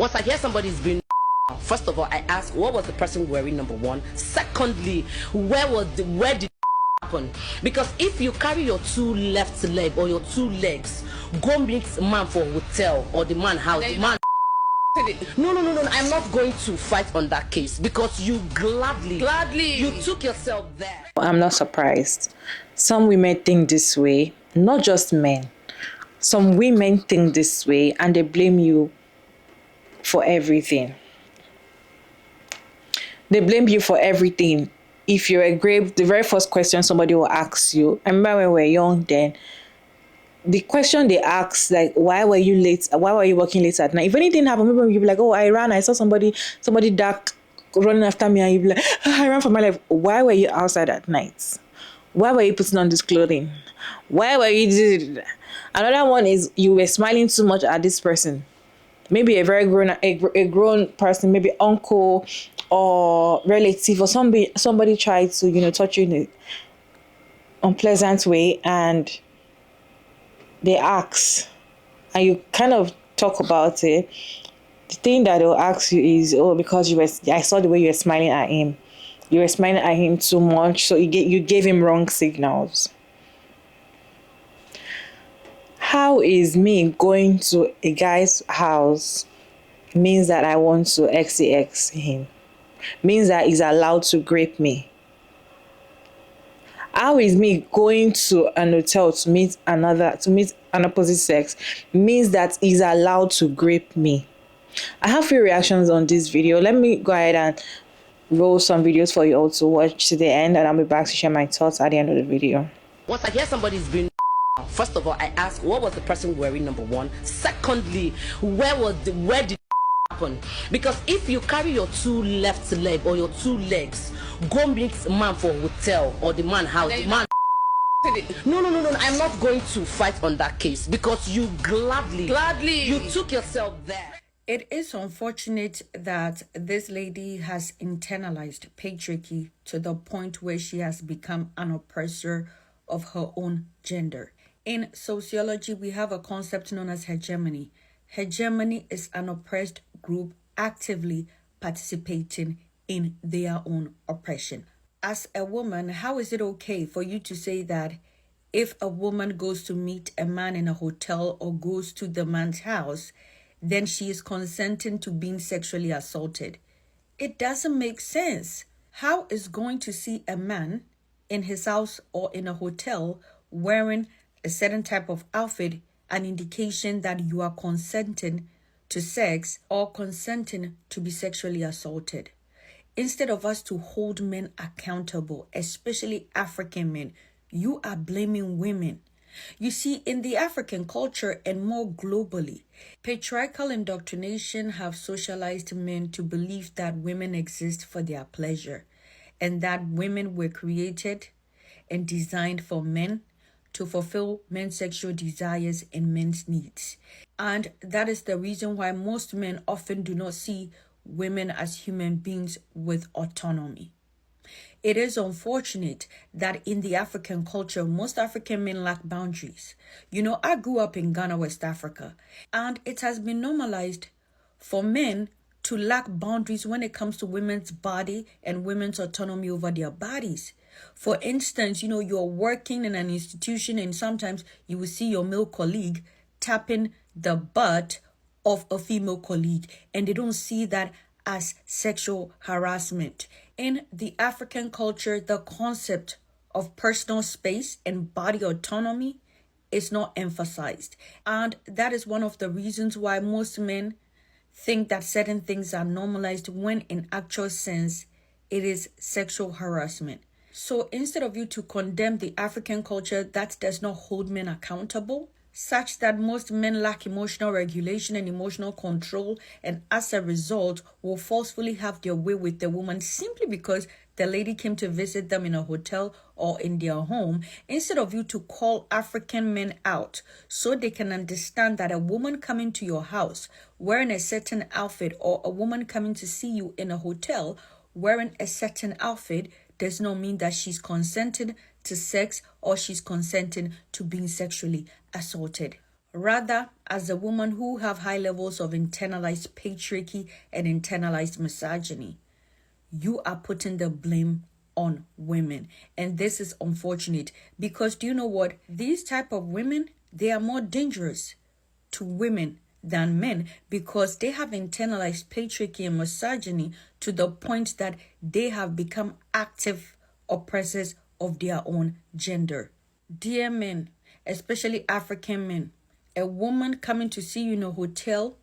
Once I hear somebody's been, first of all, I ask, what was the person wearing, number one? Secondly, where did it happen? Because if you carry your two left leg or your two legs, go meet man for hotel or the man house, the man. No, I'm not going to fight on that case because you gladly you took yourself there. I'm not surprised. Some women think this way, not just men. Some women think this way and they blame you for everything. They blame you for everything. If you're a grape, the very first question somebody will ask you, I remember when we were young then, the question they ask, like, why were you late? Why were you working late at night? If anything happened, maybe you'd be like, oh, I ran. I saw somebody dark running after me. And you'd be like, oh, I ran for my life. Why were you outside at night? Why were you putting on this clothing? Why were you... Another one is you were smiling too much at this person. Maybe a very grown person, maybe uncle or relative or somebody tried to, touch you in an unpleasant way and they ask and you kind of talk about it. The thing that they'll ask you is, oh, because I saw the way you were smiling at him. You were smiling at him too much, so you gave him wrong signals. How is me going to a guy's house means that I want to XCX him? Means that he's allowed to grape me? How is me going to an hotel to meet an opposite sex means that he's allowed to grape me? I have few reactions on this video. Let me go ahead and roll some videos for you all to watch to the end, and I'll be back to share my thoughts at the end of the video. Once I hear somebody's been, first of all, I ask, what was the person wearing, number one? Secondly, where did it happen? Because if you carry your two left leg or your two legs, go meet man for hotel or the man house, the man. No, I'm not going to fight on that case because you gladly you took yourself there. It is unfortunate that this lady has internalized patriarchy to the point where she has become an oppressor of her own gender. In sociology, we have a concept known as hegemony. Hegemony is an oppressed group actively participating in their own oppression. As a woman, how is it okay for you to say that if a woman goes to meet a man in a hotel or goes to the man's house, then she is consenting to being sexually assaulted? It doesn't make sense. How is going to see a man in his house or in a hotel wearing a certain type of outfit an indication that you are consenting to sex or consenting to be sexually assaulted? Instead of us to hold men accountable, especially African men, you are blaming women. You see, in the African culture and more globally, patriarchal indoctrination have socialized men to believe that women exist for their pleasure and that women were created and designed for men to fulfill men's sexual desires and men's needs. And that is the reason why most men often do not see women as human beings with autonomy. It is unfortunate that in the African culture, most African men lack boundaries. I grew up in Ghana, West Africa, and it has been normalized for men to lack boundaries when it comes to women's body and women's autonomy over their bodies. For instance, you're working in an institution and sometimes you will see your male colleague tapping the butt of a female colleague, and they don't see that as sexual harassment. In the African culture, the concept of personal space and body autonomy is not emphasized. And that is one of the reasons why most men think that certain things are normalized when in actual sense, it is sexual harassment. So instead of you to condemn the African culture that does not hold men accountable, such that most men lack emotional regulation and emotional control, and as a result will forcefully have their way with the woman simply because the lady came to visit them in a hotel or in their home, instead of you to call African men out so they can understand that a woman coming to your house wearing a certain outfit or a woman coming to see you in a hotel wearing a certain outfit does not mean that she's consented to sex or she's consenting to being sexually assaulted. Rather, as a woman who have high levels of internalized patriarchy and internalized misogyny, you are putting the blame on women. And this is unfortunate because do you know what? These type of women, they are more dangerous to women than men because they have internalized patriarchy and misogyny to the point that they have become active oppressors of their own gender. Dear men, especially African men, a woman coming to see you in a hotel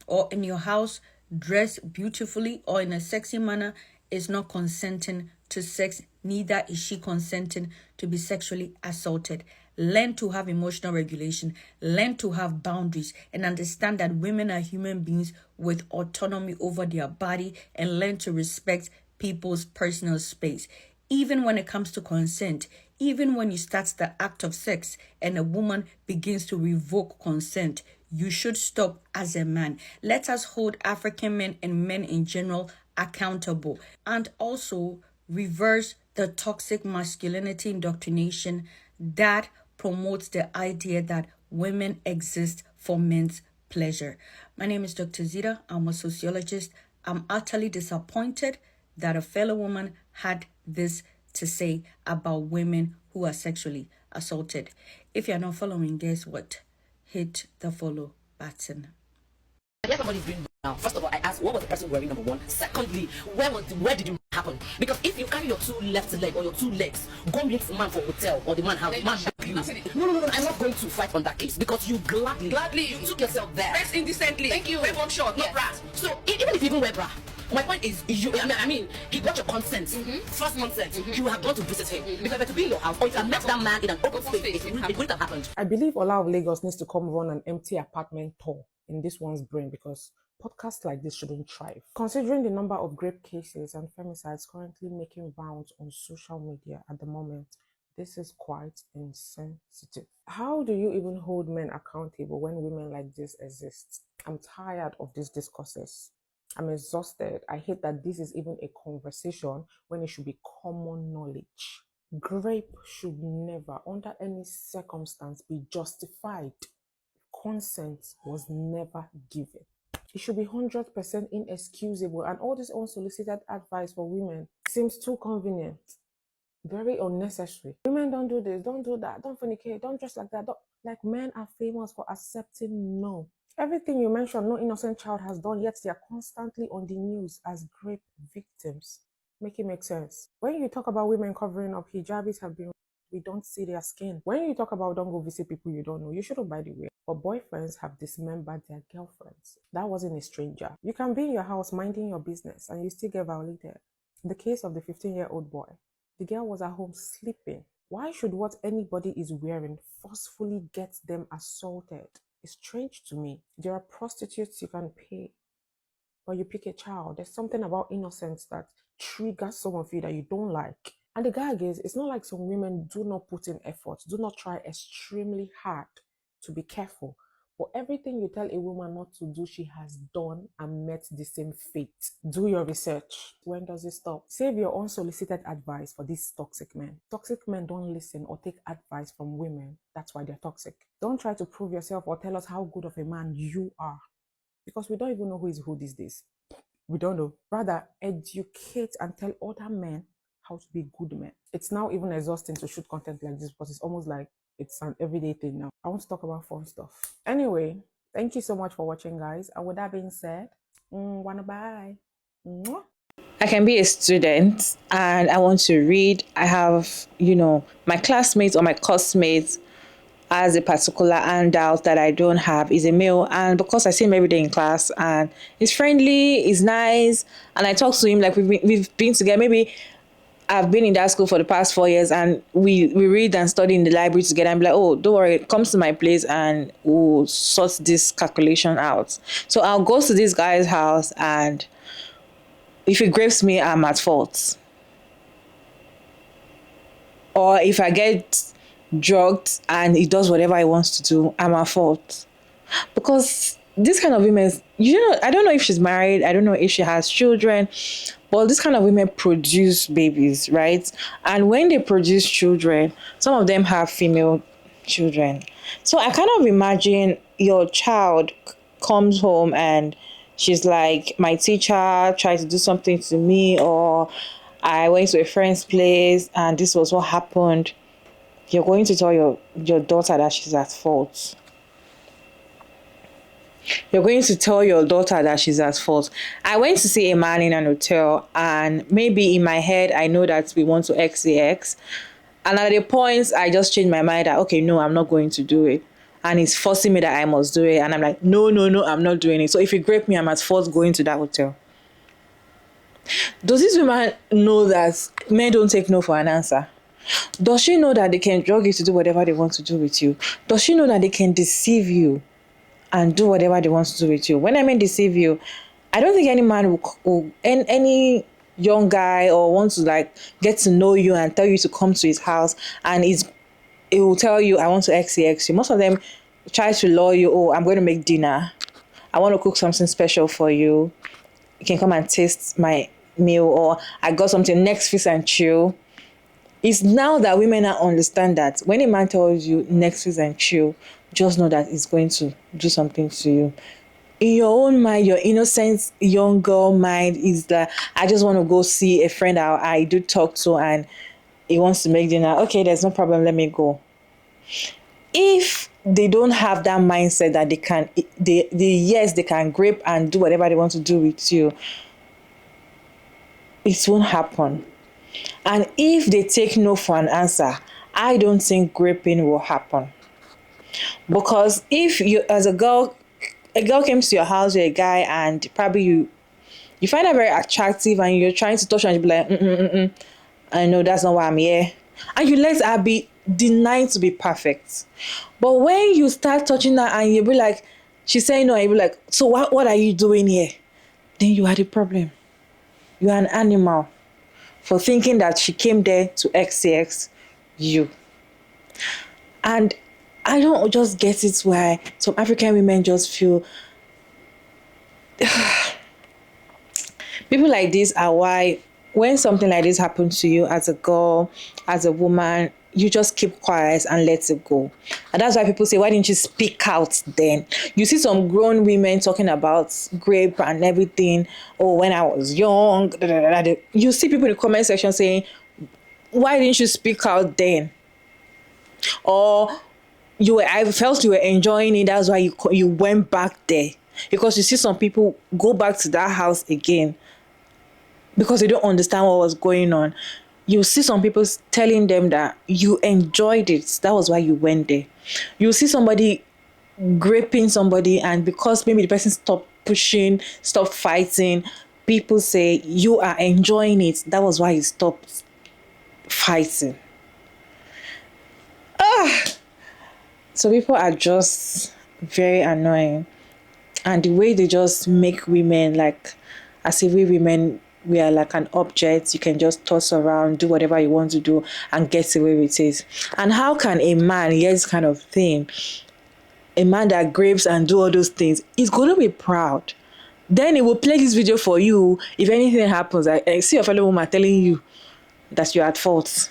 or in your house dressed beautifully or in a sexy manner is not consenting to sex, neither is she consenting to be sexually assaulted. Learn to have emotional regulation, learn to have boundaries, and understand that women are human beings with autonomy over their body, and learn to respect people's personal space. Even when it comes to consent, even when you start the act of sex and a woman begins to revoke consent, you should stop as a man. Let us hold African men and men in general accountable, and also reverse the toxic masculinity indoctrination that promotes the idea that women exist for men's pleasure. My name is Dr. Zita. I'm a sociologist. I'm utterly disappointed that a fellow woman had this to say about women who are sexually assaulted. If you're not following, guess what? Hit the follow button. Yes, somebody's doing now. First of all, I asked what was the person wearing, number one. Secondly, where did it happen? Because if you carry your two left leg or your two legs, go meet the man for hotel or the man have man you. No, I'm not going to fight on that case because you gladly you took yourself there. Dress indecently. Thank you. Wear one short, not bra. So even if you even wear bra, my point is, I mean, he got your consent. First consent. You have gone to visit him because to be in your house, or if you have met that man in an open space, it wouldn't have happened. I believe Ola of Lagos needs to come run an empty apartment tour in this one's brain because podcasts like this shouldn't thrive. Considering the number of rape cases and femicides currently making rounds on social media at the moment, this is quite insensitive. How do you even hold men accountable when women like this exist? I'm tired of these discourses. I'm exhausted. I hate that this is even a conversation when it should be common knowledge. Rape should never, under any circumstance, be justified. Consent was never given. It should be 100% inexcusable, and all this unsolicited advice for women seems too convenient, very unnecessary. Women don't do this, don't do that, don't fornicate, don't dress like that. Like men are famous for accepting no. Everything you mentioned, no innocent child has done, yet they are constantly on the news as rape victims. Make it make sense. When you talk about women covering up, hijabis have been, we don't see their skin. When you talk about don't go visit people you don't know, you shouldn't, by the way. But boyfriends have dismembered their girlfriends. That wasn't a stranger. You can be in your house minding your business and you still get violated. In the case of the 15-year-old boy, the girl was at home sleeping. Why should what anybody is wearing forcefully get them assaulted? It's strange to me. There are prostitutes you can pay, but you pick a child. There's something about innocence that triggers some of you that you don't like. And the gag is, it's not like some women do not put in effort, do not try extremely hard to be careful. But everything you tell a woman not to do, she has done and met the same fate. Do your research. When does it stop? Save your unsolicited advice for these toxic men. Toxic men don't listen or take advice from women. That's why they're toxic. Don't try to prove yourself or tell us how good of a man you are, because we don't even know who is who these days. We don't know. Rather, educate and tell other men how to be good men. It's now even exhausting to shoot content like this because it's almost like it's an everyday thing now. I want to talk about fun stuff. Anyway, thank you so much for watching, guys. And with that being said, wanna bye. Mwah. I can be a student and I want to read. I have, my classmates or my classmates as a particular handout that I don't have is a male, and because I see him every day in class and he's friendly, he's nice, and I talk to him like we've been together. Maybe I've been in that school for the past 4 years and we read and study in the library together. I'm like, oh, don't worry, come to my place and we'll sort this calculation out. So I'll go to this guy's house, and if he grapes me, I'm at fault. Or if I get drugged and he does whatever he wants to do, I'm at fault. Because this kind of women, I don't know if she's married, I don't know if she has children, but this kind of women produce babies, right? And when they produce children, some of them have female children. So I kind of imagine your child comes home and she's like, my teacher tried to do something to me, or I went to a friend's place and this was what happened. You're going to tell your daughter that she's at fault. You're going to tell your daughter that she's at fault. I went to see a man in an hotel, and maybe in my head, I know that we want to XCX. And at the point, I just changed my mind that, okay, no, I'm not going to do it. And he's forcing me that I must do it. And I'm like, no, I'm not doing it. So if you grape me, I'm at fault going to that hotel. Does this woman know that men don't take no for an answer? Does she know that they can drug you to do whatever they want to do with you? Does she know that they can deceive you and do whatever they want to do with you? When I mean deceive you, I don't think any man will any young guy or wants to like get to know you and tell you to come to his house and it will tell you, I want to XCX you. Most of them try to lure you, oh, I'm going to make dinner. I want to cook something special for you. You can come and taste my meal, or I got something, Netflix and chill. It's now that women now understand that when a man tells you Netflix and chill, just know that it's going to do something to you. In your own mind, your innocent young girl mind is that I just want to go see a friend I do talk to and he wants to make dinner. Okay, there's no problem. Let me go. If they don't have that mindset that they can grape and do whatever they want to do with you, it won't happen. And if they take no for an answer, I don't think graping will happen. Because if you, as a girl came to your house with a guy and probably you find her very attractive and you're trying to touch her and you be like, I know that's not why I'm here. And you let her be denied to be perfect. But when you start touching her and you be like, she's saying no, and you be like, so what are you doing here? Then you are the problem. You are an animal for thinking that she came there to XCX you. And I don't just get it why some African women just feel people like this are why when something like this happens to you as a girl, as a woman, you just keep quiet and let it go. And that's why people say, why didn't you speak out then? You see some grown women talking about rape and everything. Oh, when I was young. You see people in the comment section saying, why didn't you speak out then? Or I felt you were enjoying it. That's why you went back there. Because you see some people go back to that house again because they don't understand what was going on. You see some people telling them that you enjoyed it. That was why you went there. You see somebody graping somebody, and because maybe the person stopped pushing, stopped fighting, people say you are enjoying it. That was why you stopped fighting. So people are just very annoying. And the way they just make women like as if we women, we are like an object you can just toss around, do whatever you want to do and get away with it. And how can a man hear this kind of thing, a man that grapes and do all those things, is going to be proud? Then he will play this video for you. If anything happens, I see your fellow woman telling you that you're at fault.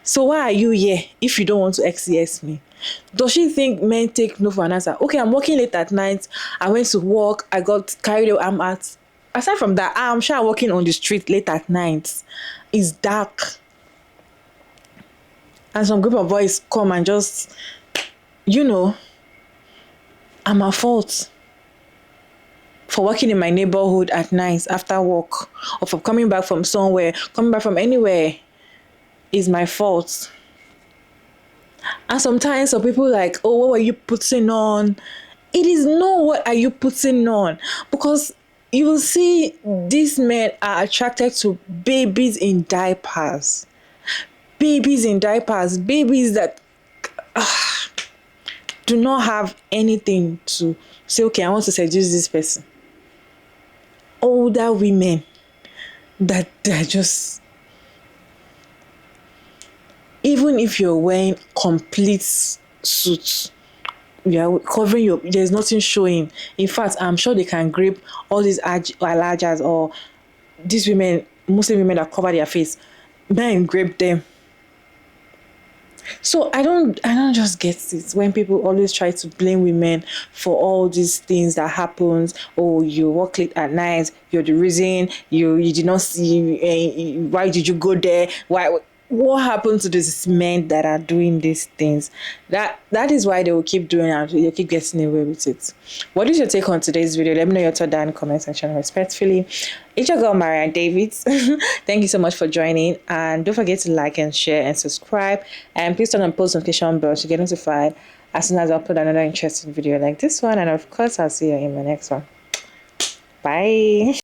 So why are you here if you don't want to XCS me? Does she think men take no for an answer? Okay, I'm working late at night. I went to work. I got carried away. Aside from that, I'm sure I'm walking on the street late at night. It's dark. And some group of boys come and just, I'm at fault for working in my neighborhood at night after work, or for coming back from somewhere, coming back from anywhere. Is my fault. And sometimes some people like, oh, what were you putting on? It is not what are you putting on. Because you will see these men are attracted to babies in diapers. Babies in diapers. Babies that do not have anything to say, okay, I want to seduce this person. Older women that they're just... Even if you're wearing complete suits, you are covering there's nothing showing. In fact, I'm sure they can grape all these alajas or these women, Muslim women that cover their face. Men grape them. So I don't just get it when people always try to blame women for all these things that happens. Oh, you work late at night, you're the reason, you did not see, why did you go there? Why, what happened to these men that are doing these things? That is why they will keep doing it. You'll keep getting away with it. What is your take on today's video? Let me know your thought down in the comment section respectfully. It's your girl Marianne Davids. Thank you so much for joining, and don't forget to like and share and subscribe, and please turn on post notification bell to get notified as soon as I upload another interesting video like this one. And of course, I'll see you in my next one. Bye.